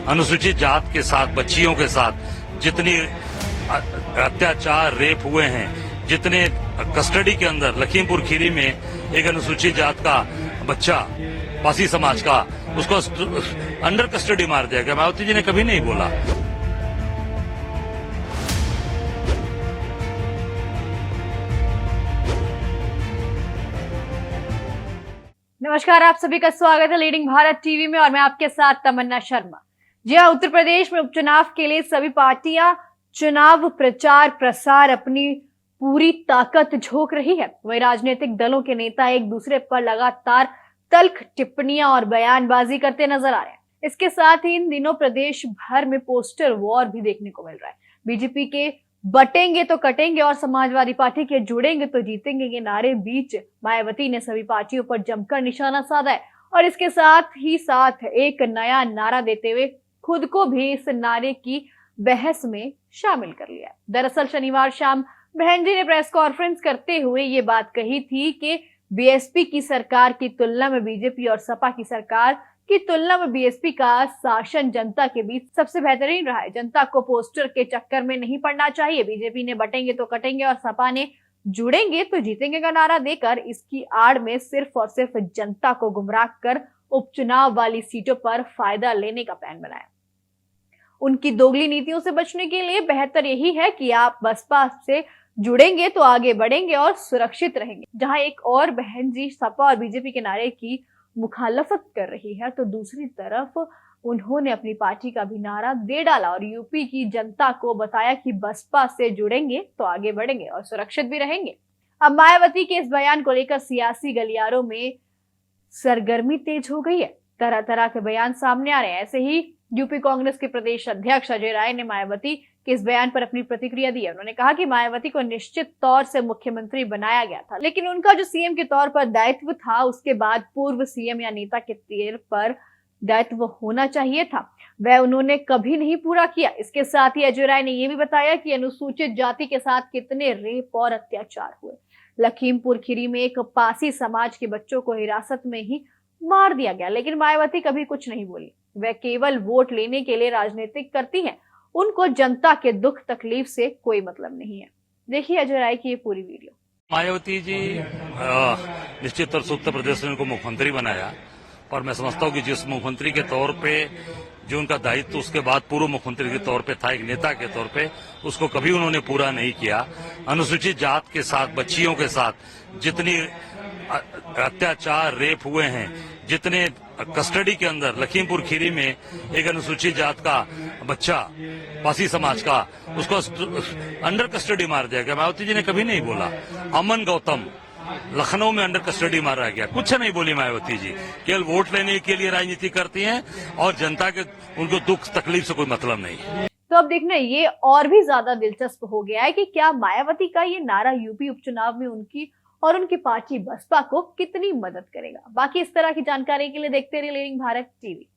अनुसूचित जात के साथ, बच्चियों के साथ जितनी अत्याचार, रेप हुए हैं, जितने कस्टडी के अंदर लखीमपुर खीरी में एक अनुसूचित जात का बच्चा, पासी समाज का, उसको अंडर कस्टडी मार दिया गया, मायावती जी ने कभी नहीं बोला। नमस्कार, आप सभी का स्वागत है लीडिंग भारत टीवी में और मैं आपके साथ तमन्ना शर्मा। जी हाँ, उत्तर प्रदेश में उपचुनाव के लिए सभी पार्टियां चुनाव प्रचार प्रसार अपनी पूरी ताकत झोंक रही है। वही राजनीतिक दलों के नेता एक दूसरे पर लगातार तल्ख टिप्पणियां और बयानबाजी करते नजर आ रहे हैं। इसके साथ ही इन दिनों प्रदेश भर में पोस्टर वॉर भी देखने को मिल रहा है। बीजेपी के बटेंगे तो कटेंगे और समाजवादी पार्टी के जुड़ेंगे तो जीतेंगे के नारे बीच मायावती ने सभी पार्टियों पर जमकर निशाना साधा है और इसके साथ ही साथ एक नया नारा देते हुए खुद को भी इस नारे की बहस में शामिल कर लिया। दरअसल शनिवार शाम बहन जी ने प्रेस कॉन्फ्रेंस करते हुए ये बात कही थी कि बीएसपी की सरकार की तुलना में बीजेपी और सपा की सरकार की तुलना में बीएसपी का शासन जनता के बीच सबसे बेहतरीन रहा है। जनता को पोस्टर के चक्कर में नहीं पड़ना चाहिए। बीजेपी ने बटेंगे तो कटेंगे और सपा ने जुड़ेंगे तो जीतेंगे का नारा देकर इसकी आड़ में सिर्फ और सिर्फ जनता को गुमराह कर उपचुनाव वाली सीटों पर फायदा लेने का प्लान बनाया। उनकी दोगली नीतियों से बचने के लिए बेहतर यही है कि आप बसपा से जुड़ेंगे तो आगे बढ़ेंगे और सुरक्षित रहेंगे। जहां एक और बहन जी सपा और बीजेपी के नारे की मुखालफत कर रही है तो दूसरी तरफ उन्होंने अपनी पार्टी का भी नारा दे डाला और यूपी की जनता को बताया कि बसपा से जुड़ेंगे तो आगे बढ़ेंगे और सुरक्षित भी रहेंगे। अब मायावती के इस बयान को लेकर सियासी गलियारों में सरगर्मी तेज हो गई है। तरह तरह के बयान सामने आ रहे हैं। ऐसे ही यूपी कांग्रेस के प्रदेश अध्यक्ष अजय राय ने मायावती के इस बयान पर अपनी प्रतिक्रिया दी है। उन्होंने कहा कि मायावती को निश्चित तौर से मुख्यमंत्री बनाया गया था, लेकिन उनका जो सीएम के तौर पर दायित्व था उसके बाद पूर्व सीएम या नेता के तौर पर दायित्व होना चाहिए था, वह उन्होंने कभी नहीं पूरा किया। इसके साथ ही अजय राय ने यह भी बताया कि अनुसूचित जाति के साथ कितने रेप और अत्याचार हुए। लखीमपुर खीरी में एक पासी समाज के बच्चों को हिरासत में ही मार दिया गया, लेकिन मायावती कभी कुछ नहीं बोली। वह केवल वोट लेने के लिए राजनीतिक करती हैं। उनको जनता के दुख तकलीफ से कोई मतलब नहीं है। देखिए अजय राय की ये पूरी वीडियो। मायावती जी निश्चित तौर से उत्तर प्रदेश ने उनको मुख्यमंत्री बनाया और मैं समझता हूँ कि जिस मुख्यमंत्री के तौर पे जो उनका दायित्व उसके बाद पूर्व मुख्यमंत्री के तौर पे था, एक नेता के तौर पे, उसको कभी उन्होंने पूरा नहीं किया। अनुसूचित जात के साथ, बच्चियों के साथ जितनी अत्याचार, रेप हुए हैं, जितने कस्टडी के अंदर लखीमपुर खीरी में एक अनुसूचित जात का बच्चा, पासी समाज का, उसको अंडर कस्टडी मार दिया गया, मायावती जी ने कभी नहीं बोला। अमन गौतम लखनऊ में अंडर कस्टडी मारा गया, कुछ नहीं बोली मायावती जी। केवल वोट लेने के लिए राजनीति करती हैं और जनता के उनको दुख तकलीफ से कोई मतलब नहीं। तो अब देखना ये और भी ज्यादा दिलचस्प हो गया है कि क्या मायावती का ये नारा यूपी उपचुनाव में उनकी और उनकी पार्टी बसपा को कितनी मदद करेगा। बाकी इस तरह की जानकारी के लिए देखते रहिए लीडिंग भारत टीवी।